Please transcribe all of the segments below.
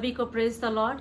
सभी को praise the Lord.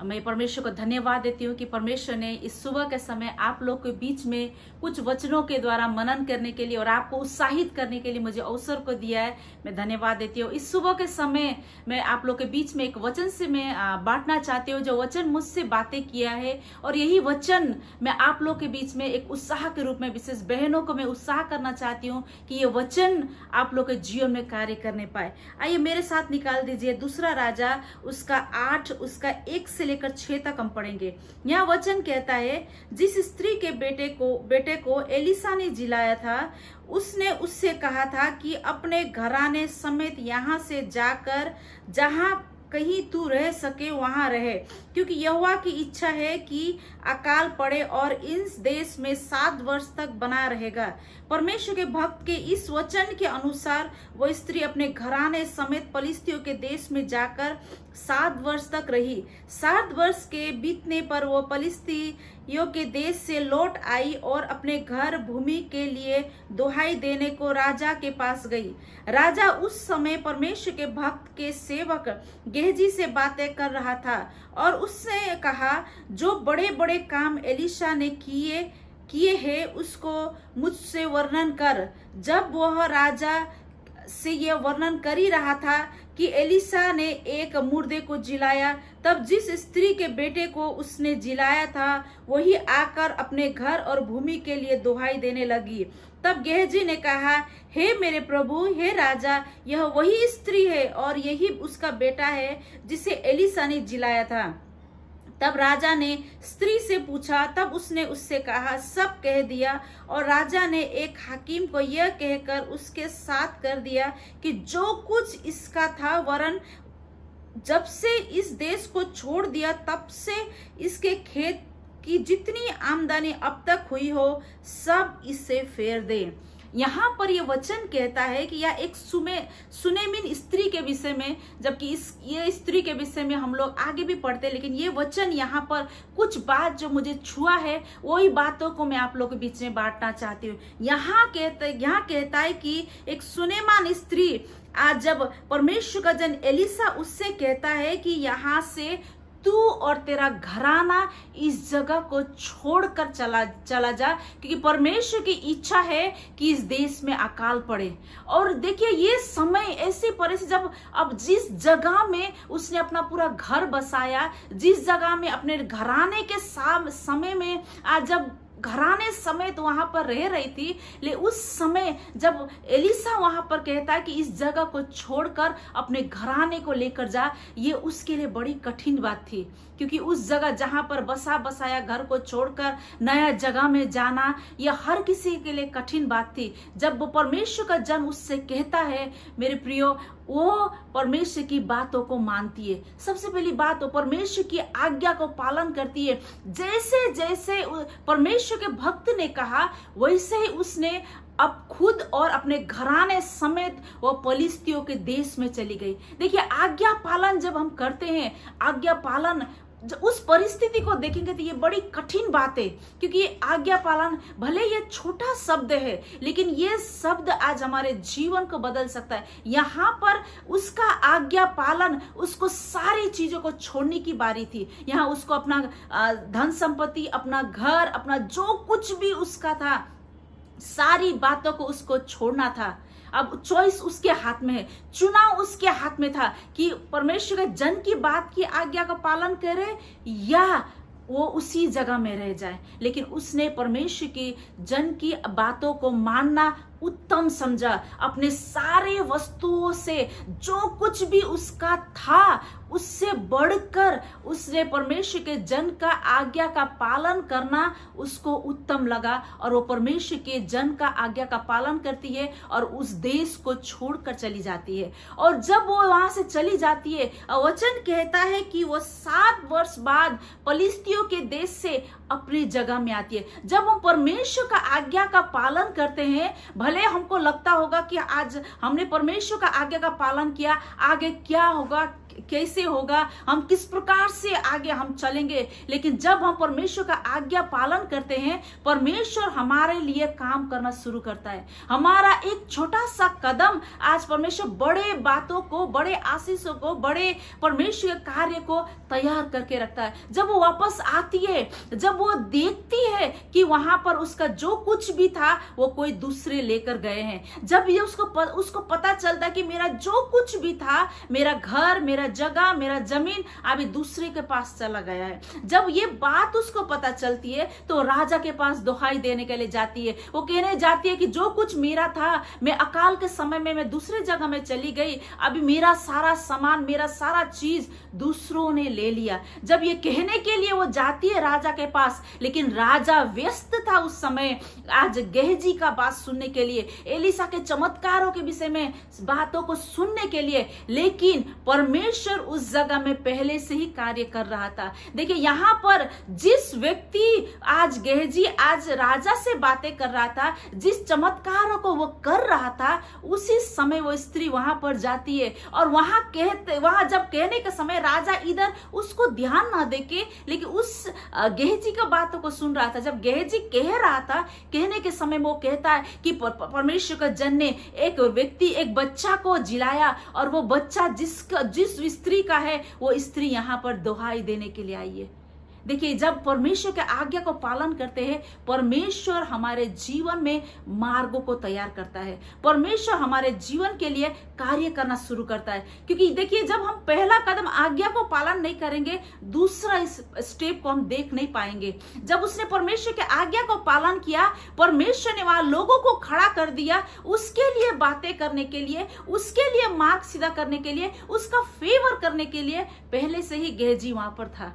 मैं परमेश्वर को धन्यवाद देती हूँ कि परमेश्वर ने इस सुबह के समय आप लोग के बीच में कुछ वचनों के द्वारा मनन करने के लिए और आपको उत्साहित करने के लिए मुझे अवसर को दिया है। मैं धन्यवाद देती हूँ। इस सुबह के समय मैं आप लोग के बीच में एक वचन से मैं बांटना चाहती हूँ, जो वचन मुझसे बातें किया है, और यही वचन मैं आप लोग के बीच में एक उत्साह के रूप में, विशेष बहनों को मैं उत्साह करना चाहती हूँ कि ये वचन आप लोग के जीवन में कार्य करने पाए। आइए मेरे साथ निकाल दीजिए दूसरा राजा उसका 8 उसका 1 से लेकर 6 तक हम पढ़ेंगे। यहाँ वचन कहता है, जिस स्त्री के बेटे को एलिसा ने जिलाया था, उसने उससे कहा था कि अपने घराने समेत यहाँ से जाकर जहाँ कहीं तू रह सके वहां रहे, क्योंकि यहोवा की इच्छा है कि अकाल पड़े और इस देश में 7 वर्ष तक बना रहेगा। परमेश्वर के भक्त के इस वचन के अनुसार वह स्त्री अपने घराने समेत पलिस्तियों के देश में जाकर 7 वर्ष तक रही। 7 वर्ष के बीतने पर वह पलिस्तियों के देश से लौट आई और अपने घर भूमि के लिए दुहाई देने को राजा के पास गई। राजा उस समय परमेश्वर के भक्त के सेवक गेहजी से बातें कर रहा था और उसने कहा, जो बड़े बड़े काम एलिशा ने किए हैं उसको मुझसे वर्णन कर। जब वह राजा से यह वर्णन कर ही रहा था कि एलिशा ने एक मुर्दे को जिलाया, तब जिस स्त्री के बेटे को उसने जिलाया था वही आकर अपने घर और भूमि के लिए दुहाई देने लगी। तब गेहजी ने कहा, हे मेरे प्रभु, हे राजा, यह वही स्त्री है और यही उसका बेटा है जिसे एलिशा ने जिलाया था। तब राजा ने स्त्री से पूछा, तब उसने उससे कहा, सब कह दिया। और राजा ने एक हाकिम को यह कहकर उसके साथ कर दिया कि जो कुछ इसका था, वरन जब से इस देश को छोड़ दिया तब से इसके खेत की जितनी आमदनी अब तक हुई हो, सब इससे फेर दे। यहाँ पर यह वचन कहता है कि यह एक सुनेमिन स्त्री के विषय में, जबकि ये स्त्री के विषय में हम लोग आगे भी पढ़ते, लेकिन ये वचन यहाँ पर कुछ बात जो मुझे छुआ है वही बातों को मैं आप लोग के बीच में बांटना चाहती हूँ। यहाँ कहता है कि एक सुनेमान स्त्री, आज जब परमेश्वर का जन एलिशा उससे कहता है कि यहाँ से तू और तेरा घराना इस जगह को छोड़कर चला जा, क्योंकि परमेश्वर की इच्छा है कि इस देश में अकाल पड़े। और देखिए ये समय ऐसी परिस्थिति, जब अब जिस जगह में उसने अपना पूरा घर बसाया, जिस जगह में अपने घराने के समय में आज जब घराने समेत वहां पर रह रही थी, लेकिन उस समय जब एलिशा वहां पर कहता है कि इस जगह को छोड़कर अपने घराने को लेकर जा, ये उसके लिए बड़ी कठिन बात थी, क्योंकि उस जगह जहां पर बसाया घर को छोड़कर नया जगह में जाना, यह हर किसी के लिए कठिन बात थी। जब वो परमेश्वर का जन उससे कहता है, मेरे प्रियो, वो परमेश्वर की बातों को मानती है। सबसे पहली बात, वो परमेश्वर की आज्ञा को पालन करती है। जैसे जैसे परमेश्वर के भक्त ने कहा, वैसे ही उसने अब खुद और अपने घराने समेत वो पलिस्तियों के देश में चली गई। देखिए, आज्ञा पालन जब हम करते हैं, आज्ञा पालन उस परिस्थिति को देखेंगे तो ये बड़ी कठिन बात है, क्योंकि ये आज्ञा पालन भले ये छोटा शब्द है, लेकिन ये शब्द आज हमारे जीवन को बदल सकता है। यहाँ पर उसका आज्ञा पालन, उसको सारी चीजों को छोड़ने की बारी थी। यहाँ उसको अपना धन संपत्ति, अपना घर, अपना जो कुछ भी उसका था, सारी बातों को उसको छोड़ना था। अब चॉइस उसके हाथ में है, चुनाव उसके हाथ में था कि परमेश्वर के जन की बात की आज्ञा का पालन करे या वो उसी जगह में रह जाए। लेकिन उसने परमेश्वर के जन की बातों को मानना उत्तम समझा। अपने सारे वस्तुओं से जो कुछ भी उसका था, उससे बढ़कर उसने परमेश्वर के जन का आज्ञा का पालन करना उसको उत्तम लगा, और वो परमेश्वर के जन का आज्ञा का पालन करती है और उस देश को छोड़कर चली जाती है। और जब वो वहां से चली जाती है, वचन कहता है कि वो 7 वर्ष बाद पलिस्तियों के देश से अपनी जगह में आती है। जब हम परमेश्वर का आज्ञा का पालन करते हैं, भले हमको लगता होगा कि आज हमने परमेश्वर का आज्ञा का पालन किया, आगे क्या होगा कैसे होगा, हम किस प्रकार से आगे हम चलेंगे। लेकिन जब हम परमेश्वर का आज्ञा पालन करते हैं, परमेश्वर हमारे लिए काम करना शुरू करता है। हमारा एक छोटा सा कदम आज परमेश्वर बड़े बातों को, बड़े आशीषों को, बड़े परमेश्वर के कार्य को तैयार करके रखता है। जब वो वापस आती है, जब वो देखती है कि वहां पर उसका जो कुछ भी था वो कोई दूसरे लेकर गए हैं, जब ये उसको पता चलता कि मेरा जो कुछ भी था, मेरा घर, मेरा जगह, मेरा जमीन अभी दूसरे के पास चला गया है, जब ये बात उसको पता चलती है तो राजा के पास दुहाई देने के लिए जाती है। वो कहने जाती है कि जो कुछ मेरा था, मैं अकाल के समय में मैं दूसरे जगह में चली गई, अभी मेरा सारा सामान, मेरा सारा चीज दूसरों ने ले लिया। जब ये कहने के लिए वो जाती है राजा के पास, लेकिन राजा व्यस्त था उस समय आज गेहजी का बात सुनने के लिए, एलिशा के चमत्कारों के विषय में बातों को सुनने के लिए। लेकिन परमेश्वर उस जगह में पहले से ही कार्य कर रहा था। देखिए यहाँ पर जिस व्यक्ति आज गेहजी आज राजा से बातें कर रहा था, जिस चमत्कारों को वो कर रहा था, उसी समय वो स्त्री वहां पर जाती है और वहां जब कहने के समय राजा इधर उसको ध्यान ना देके, लेकिन उस गेहजी का बातों को सुन रहा था। जब गेहजी कह रहा था, कहने के समय वो कहता है कि परमेश्वर का जन ने एक व्यक्ति, एक बच्चा को जिलाया और वो बच्चा जिस स्त्री का है, वो स्त्री यहाँ पर दुहाई देने के लिए आई है। देखिए जब परमेश्वर के आज्ञा को पालन करते हैं, परमेश्वर हमारे जीवन में मार्गों को तैयार करता है, परमेश्वर हमारे जीवन के लिए कार्य करना शुरू करता है। क्योंकि देखिए जब हम पहला कदम आज्ञा को पालन नहीं करेंगे, दूसरा इस स्टेप को हम देख नहीं पाएंगे। जब उसने परमेश्वर के आज्ञा को पालन किया, परमेश्वर ने वहां लोगों को खड़ा कर दिया, उसके लिए बातें करने के लिए, उसके लिए मार्ग सीधा करने के लिए, उसका फेवर करने के लिए पहले से ही गेहजी वहां पर था।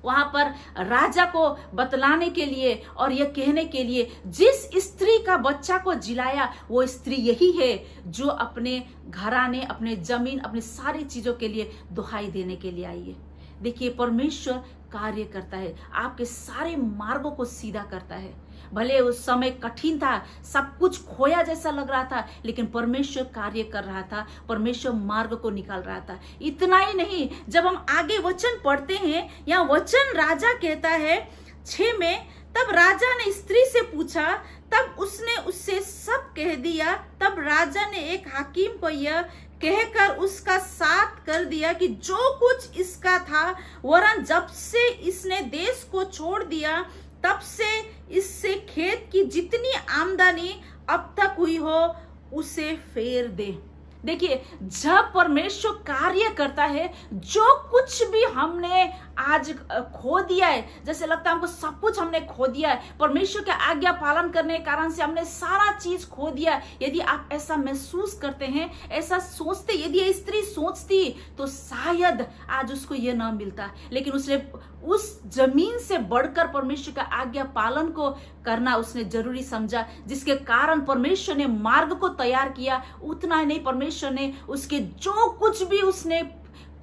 वहां पर राजा को बतलाने के लिए और यह कहने के लिए, जिस स्त्री का बच्चा को जिलाया वो स्त्री यही है जो अपने घराने, अपने जमीन, अपनी सारी चीजों के लिए दुहाई देने के लिए आई है। देखिए परमेश्वर कार्य करता है, आपके सारे मार्गों को सीधा करता है। भले उस समय कठिन था, सब कुछ खोया जैसा लग रहा था, लेकिन परमेश्वर कार्य कर रहा था, परमेश्वर मार्ग को निकाल रहा था। इतना ही नहीं, जब हम आगे वचन पढ़ते हैं, यहाँ वचन राजा कहता है 6 में, तब राजा ने स्त्री से पूछा, तब उसने उससे सब कह दिया। तब राजा ने एक हाकिम को यह कहकर उसका साथ कर दिया कि जो कुछ इसका था, वरन जब से इसने देश को छोड़ दिया, तब से इससे खेत की जितनी आमदनी अब तक हुई हो उसे फेर दे। देखिए जब परमेश्वर कार्य करता है, जो कुछ भी हमने आज खो दिया है, जैसे लगता है हमको सब कुछ हमने खो दिया है, परमेश्वर के आज्ञा पालन करने के कारण से हमने सारा चीज खो दिया। यदि आप ऐसा महसूस करते हैं, ऐसा सोचते, यदि ये स्त्री सोचती तो शायद आज उसको ये ना मिलता, लेकिन उसने उस जमीन से बढ़कर परमेश्वर का आज्ञा पालन को करना उसने जरूरी समझा, जिसके कारण परमेश्वर ने मार्ग को तैयार किया। उतना ही नहीं, परमेश्वर ने उसके जो कुछ भी उसने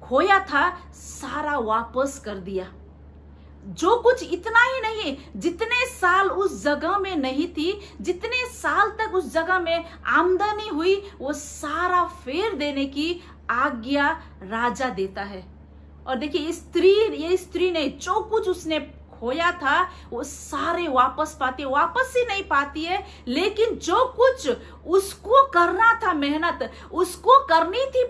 खोया था सारा वापस कर दिया। जो कुछ, इतना ही नहीं, जितने साल उस जगह में नहीं थी, जितने साल तक उस जगह में आमदनी हुई, वो सारा फेर देने की आज्ञा राजा देता है। और देखिए ये स्त्री ने जो कुछ उसने खोया था वो सारे वापस ही नहीं पाती है, लेकिन जो कुछ उसको करना था, मेहनत उसको करनी थी,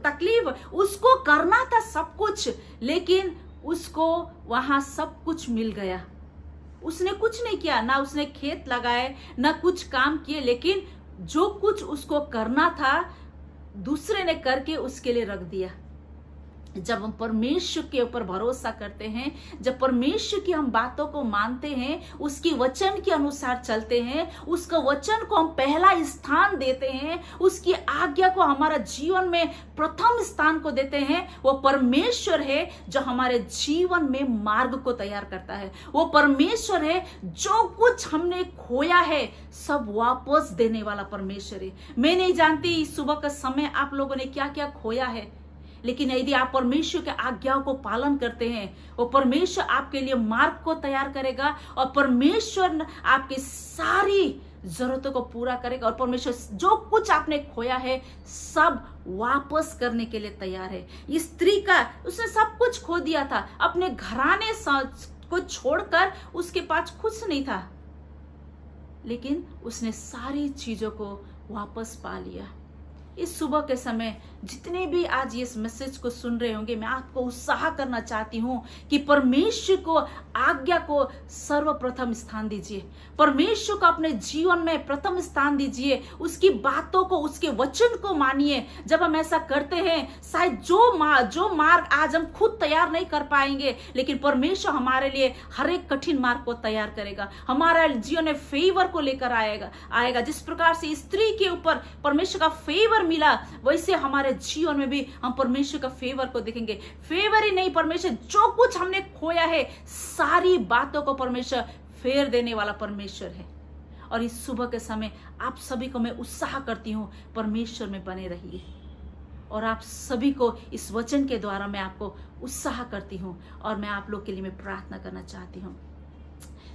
तकलीफ उसको करना था, सब कुछ, लेकिन उसको वहां सब कुछ मिल गया। उसने कुछ नहीं किया, ना उसने खेत लगाए, ना कुछ काम किए, लेकिन जो कुछ उसको करना था दूसरे ने करके उसके लिए रख दिया। जब हम परमेश्वर के ऊपर भरोसा करते हैं, जब परमेश्वर की हम बातों को मानते हैं, उसकी वचन के अनुसार चलते हैं, उसका वचन को हम पहला स्थान देते हैं, उसकी आज्ञा को हमारा जीवन में प्रथम स्थान को देते हैं, वो परमेश्वर है जो हमारे जीवन में मार्ग को तैयार करता है। वो परमेश्वर है जो कुछ हमने खोया है सब वापस देने वाला परमेश्वर है। मैं नहीं जानती इस सुबह का समय आप लोगों ने क्या क्या खोया है, लेकिन यदि आप परमेश्वर के आज्ञाओं को पालन करते हैं, वो परमेश्वर आपके लिए मार्ग को तैयार करेगा और परमेश्वर आपकी सारी जरूरतों को पूरा करेगा और परमेश्वर जो कुछ आपने खोया है सब वापस करने के लिए तैयार है। इस स्त्री का उसने सब कुछ खो दिया था, अपने घराने को छोड़कर उसके पास कुछ नहीं था, लेकिन उसने सारी चीजों को वापस पा लिया। इस सुबह के समय जितने भी आज इस मैसेज को सुन रहे होंगे, मैं आपको उत्साह करना चाहती हूं कि परमेश्वर को आज्ञा को सर्वप्रथम स्थान दीजिए, परमेश्वर को अपने जीवन में प्रथम स्थान दीजिए, उसकी बातों को, उसके वचन को मानिए। जब हम ऐसा करते हैं, शायद जो मार्ग आज हम खुद तैयार नहीं कर पाएंगे, लेकिन परमेश्वर हमारे लिए हर एक कठिन मार्ग को तैयार करेगा, हमारे जीवन में फेवर को लेकर आएगा। जिस प्रकार से स्त्री के ऊपर परमेश्वर का फेवर मिला, वैसे हमारे जीवन में भी हम परमेश्वर का फेवर को देखेंगे। फेवर ही नहीं, परमेश्वर जो कुछ हमने खोया है सारी बातों को परमेश्वर फेर देने वाला परमेश्वर है। और इस सुबह के समय आप सभी को मैं उत्साह करती हूं, परमेश्वर में बने रहिए। और आप सभी को इस वचन के द्वारा मैं आपको उत्साह करती हूं और मैं आप लोग के लिए मैं प्रार्थना करना चाहती हूं।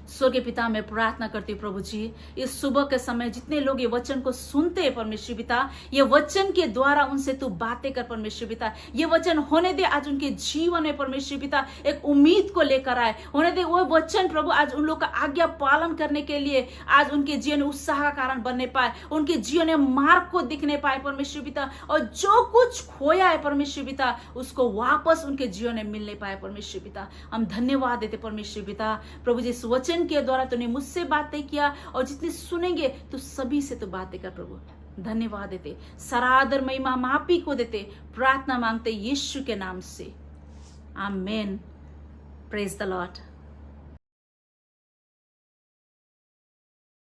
स्वर्गीय पिता, मैं प्रार्थना करती हूँ प्रभु जी, इस सुबह के समय जितने लोग ये वचन को सुनते हैं परमेश्वर पिता, ये वचन के द्वारा उनसे तू बातें कर परमेश्वर पिता। ये वचन होने दे आज उनके जीवन में परमेश्वर पिता एक उम्मीद को लेकर आए, होने दे वो वचन प्रभु आज उन लोग का आज्ञा पालन करने के लिए आज उनके जीवन में उत्साह का कारण बनने पाए, उनके जीवन में मार्ग को दिखने पाए परमेश्वर पिता। और जो कुछ खोया है परमेश्वर पिता, उसको वापस उनके जीवन में मिलने पाए परमेश्वर पिता। हम धन्यवाद देते परमेश्वर पिता। प्रभु जी, इस वचन के द्वारा तूने मुझसे बातें किया और जितने सुनेंगे तो सभी से तो बातें कर प्रभु। धन्यवाद देते, सारा आदर महिमा मापी को देते, प्रार्थना मांगते यीशु के नाम से, आमीन। Praise the Lord.